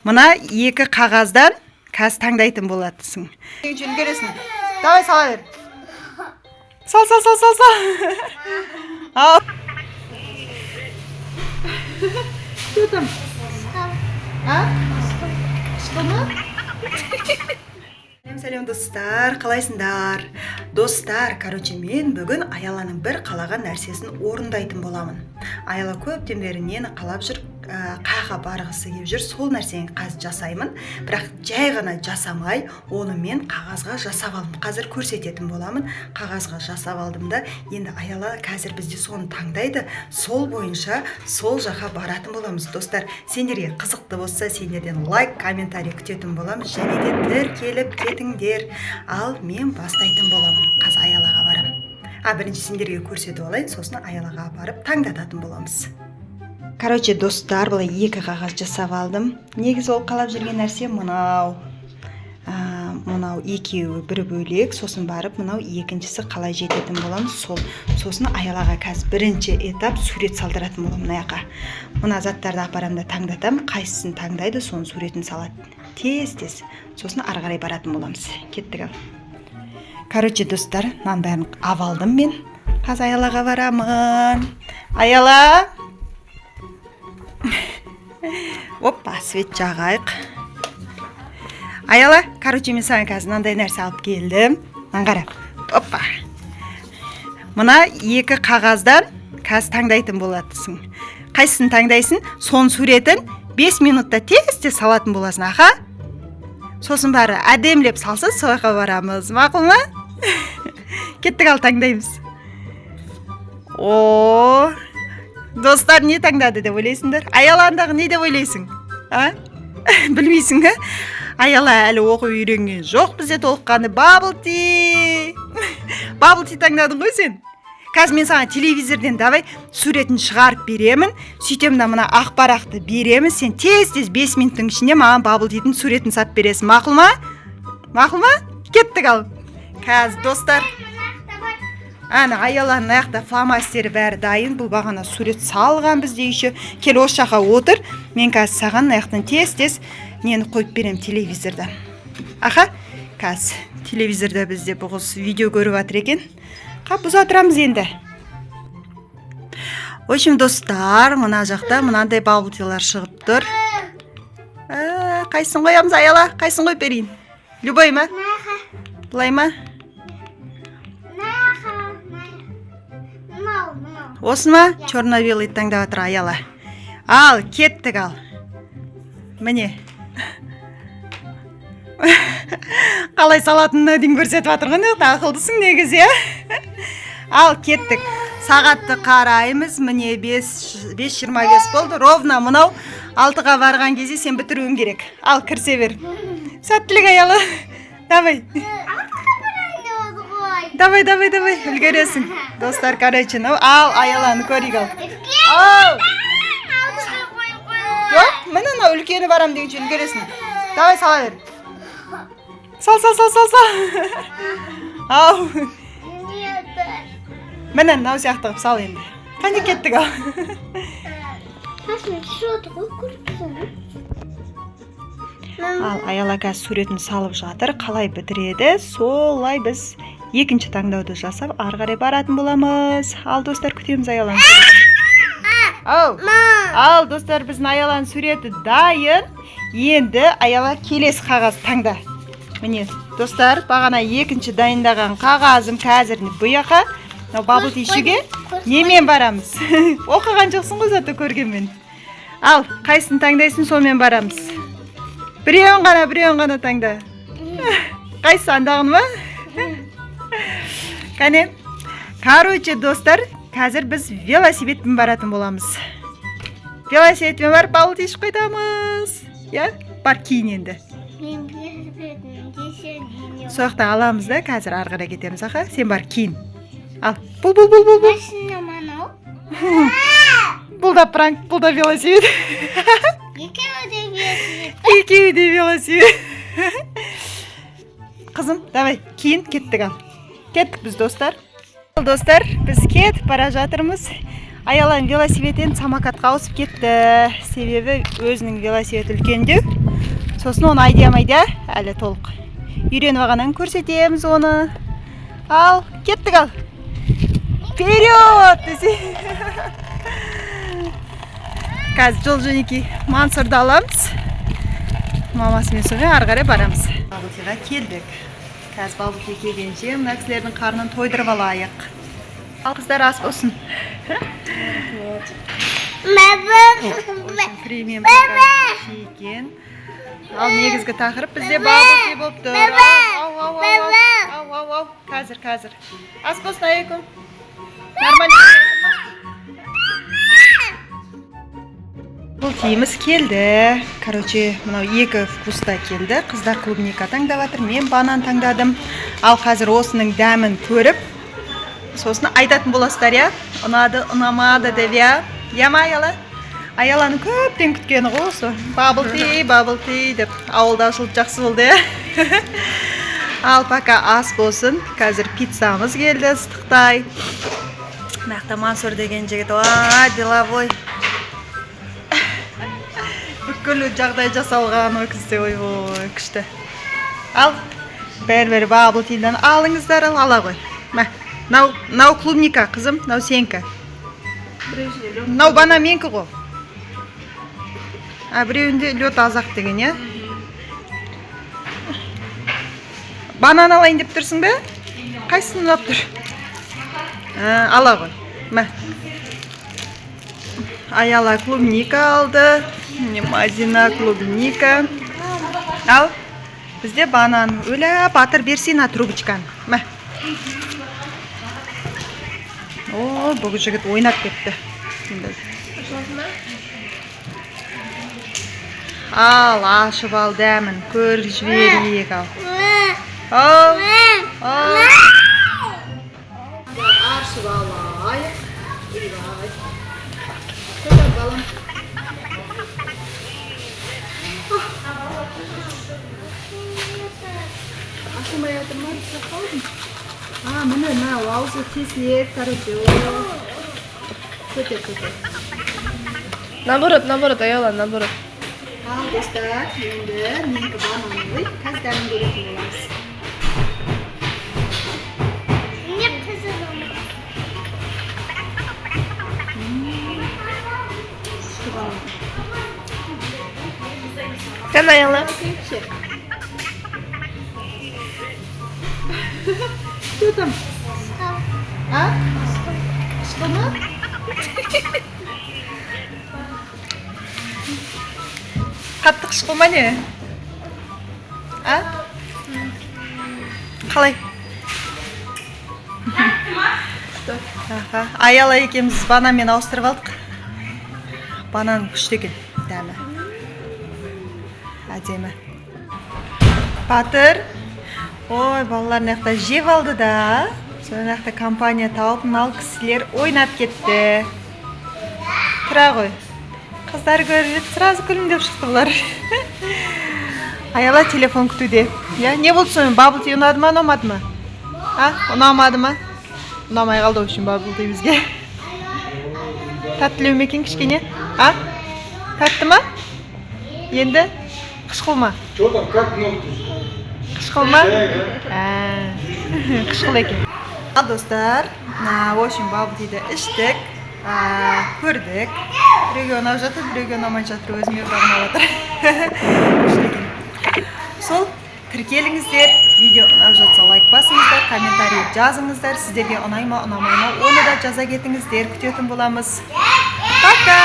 Мына екі қағаздан қазір таңдайтын болатысың. Үлгересің. Давай сала бер. Сал. Ал. Что там? А? Что мы? Сәлем достар, қалайсыңдар? Достар, мен бүгін Аяланың бір қалаған нәрсесін орындайтын боламын. Аяла көптен бері нені қалап жүр, қаға барғысы кеп жүр, сол нәрсені қазір жасаймын. Бірақ жай ғана жасамай, оны мен қағазға жасап алдым. Қазір көрсететін боламын. Қағазға жасап алдым да, енді Аяла қазір бізде соны таңдайды. Сол бойынша сол жаққа баратын боламыз. Достар, сендерге қызықты болса, сендерден лайк, комментарий күтетін боламыз. Және де тіркеліп кетіңдер. Ал мен бастайтын боламын. Қазір Аялаға барам. Бірінші сендерге көрсетіп алайын, сосын Аялаға барып таңдататын боламыз. Достар, бұлай екі қағаз жасап алдым. Негізі ол қалап жүрген нәрсе мынау. Мынау екеуі бір бөлек, сосын барып мынау екіншісі қалай жететін боламыз. Сосын Аялаға қазір бірінші этап сурет салдыратын болам мынаяққа. Мына заттарды апарамда таңдатам, қайсысын таңдайды, соның суретін салады. Тез. Сосын ары қарай баратын боламыз. Кеттік ал. Достар, мынаны бәрін авалдым мен. Қазір Аялаға барамын. Аяла! Опа, свет жағайық. Аяла, мен саған қазір мынандай нәрсе алып келдім. Қара. Опа. Мына екі қағаздан қазір таңдайтын болатысың. Қайсысын таңдайсың? Соның суретін 5 минутта тез салатын боласың, аха? Сосын бары әдемлеп салса, сояққа барамыз. Мақұл ма? Кеттік ал таңдаймыз. Достар, не таңдады деп ойлайсыңдар? Аяландағы не деп ойлайсың? Білмейсің, ға? Аяла әлі оқу үйренген жоқ, бізде толыққанды бабл-ти. Бабл-ти таңдадың ғой сен? Қазір мен саған телевизорден давай суретін шығарып беремін. Сөйтем да мына ақпарақты беремін. Сен тез 5 минуттың ішінде маған бабл-тидің суретін сап бересің. Мақұл ма? Мақұл ма? Кеттік ал. Қазір достар. Аяланың аяқта фломастері бәрі дайын. Бұл бағана сурет салған бізде еще. Кел осы жаққа отыр. Мен қазір саған аяқтан тез нені қойып берем телевизордан. Аха, қазір телевизорда бізде бұғыз видео көріп атыр екен. Біз отырамыз енді. В общем, достар, мына жақта мынандай бабл-тилар шығып тұр. Қайсын қоямыз, Аяла? Қайсын қойып берейін? Любой ма? Бұлай ма? Осы ма? Черно-белый таңдап отыр Аяла. Ал, кеттік ал. Міне. Қалай салатынына дейін көрсетіп атырған, ақылдысың негізі, Ал, кеттік. Сағатты қараймыз. Міне 5:25 болды. Ровно мұнау 6-ға барған кезде сен бітіруің керек. Ал, кірсе бер. Сәттілік, Аяла. Давай. Давай. Үлгересің. Достар, ал, Аяланы көрейік ал. Жоқ, міне үлкені барам деген үшін үлгересің. Давай, сала бер. Сал. Ау. Міне, нау сияқтығып сал енді. Қане кеттік ал. Ал, Аяла қазір суретін салып жатыр. Қалай бітіреді, солай біз екінші таңдауды жасап, ары қарай баратын боламыз. Ал, достар, күтеміз Аяланың суретін. Ал, достар, біздің Аяланың суреті дайын. Енді Аяла келесі қағаз таңда. Міне, достар, бағана екінші дайындаған қағазым қазір бұяқа. Бабл-ти ішуге немен барамыз? Оқыған жоқсың ғой заты көргенмен. Ал, қайсын таңдайсың, сонымен барамыз. Біреуін ғана таңда. Қайсы андағын ма? Қане? Достар, қазір біз велосипедпен баратын боламыз. Велосипедпен барып бабл-ти ішіп қайтамыз. Бар кейін енді. Соқта аламыз да, қазір ары қарай кетеміз, аха. Сен бар кейін. Ал, бұл. Бұл да пранк, бұл да велосипед. Екеуі де велосипед. Қызым, давай, кейін кеттік ал. Кеттік біз, достар. Достар, біз кетіп бара жатырмыз. Аяланың велосипедден самокатқа ауысып кетті. Себебі өзінің велосипеді үлкендеу. Сосын оны айдамайды, әлі толық. Үйреніп алғаннан көрсетеміз оны. Ал, кеттік ал. Вперед! Десе. Қазір жол жөнекей Мансұрды аламыз. Мамасымен соңы ары қарай барамыз. Бабылтиға келдік. Қазір Бабылти келгенше мына кісілердің қарнын тойдырып алайық. Ал қыздар ас болсын. Премиум екен. Ал негізгі тақырып бізде Бабылти болып тұр. Ау. Қазір. Ас болсын айекім. Бабылтиіміз келді. Короче, мынау екі вкуста келді. Қыздар клубника таңдап жатыр, мен банан таңдадым. Ал қазір осының дәмін көріп, сосын айтатын боласыздар, я? Ұнады, ұнамады деп, я? Яма Аяла? Аяланың көптен күткені ғой осы. Бабылти деп ауылдашылық жақсы болды, я? Ал пока ас болсын. Қазір пиццамыз келді, ыстықтай. Мақта Мансұр деген жігіт, деловой. Бүкіл жағдай жасалған ой кісі, ой, күшті. Ал, бәрі Бабылтиден алыңыздар, ала ғой. Нау клубника, қызым, нау сенкі. Нау бана менкі ғой. Біреуінде лёт азақ деген, я? Банан алайын деп тұрсың бе? Қайсысын алып тұр? Ала ғой. Аяла клубника алды. Мазина клубника. Ал, бізде банан. Өля, батыр берсей на трубочкан. О, бұл жігіт ойнап кетті. Ал, ашып ал дәмін. Көр жіберейік ал. Ашып алайық. Көтер балам. Ашылмай атырмай қалдым. Міне, аузы тесілек, короче. Көтер. Наоборот, Аяла, наоборот. Ал, достар, енді менгі бананы ғой, қаздарын көретін боламыз. Не қызылым. Күшті банан. Кән Аяла. Что там? Что мы? Қаттық шықылма не? Қалай? Аяла екеміз бананмен ауыстырып алдық. Банан күшті екен, дәмі. Әдемі. Батыр. Ой, балалар нақта жеп алды да. Сол нақта компания тауып, мынау кісілер ойнап кетті. Тұра ғой. Қыздар көріп, сразу күлімдеп шықты бұлар. Аяла телефон күтуде. Не болды соң? Бабылти ұнады ма, ұнамады ма? Ұнамады ма? Ұнамай қалды үшін Бабылти бізге. Тәттілеу ме екен кішкене? Тәтті ма? Енді? Қышқыл ма? Что там, как ногти? Қышқыл ма? Қышқыл екен. Ал достар, общем Бабылтиді іштік, көрдік. Біреуге ұнап жатыр, біреуге ұнамай жатыр, өзіме бағына жатыр. Сол, тіркеліңіздер, видео ұнап жатса лайк басыңыздар, комментарий жазыңыздар, сіздерге ұнай ма, ұнамай ма, оны да жаза кетіңіздер, күтетін боламыз. Пока!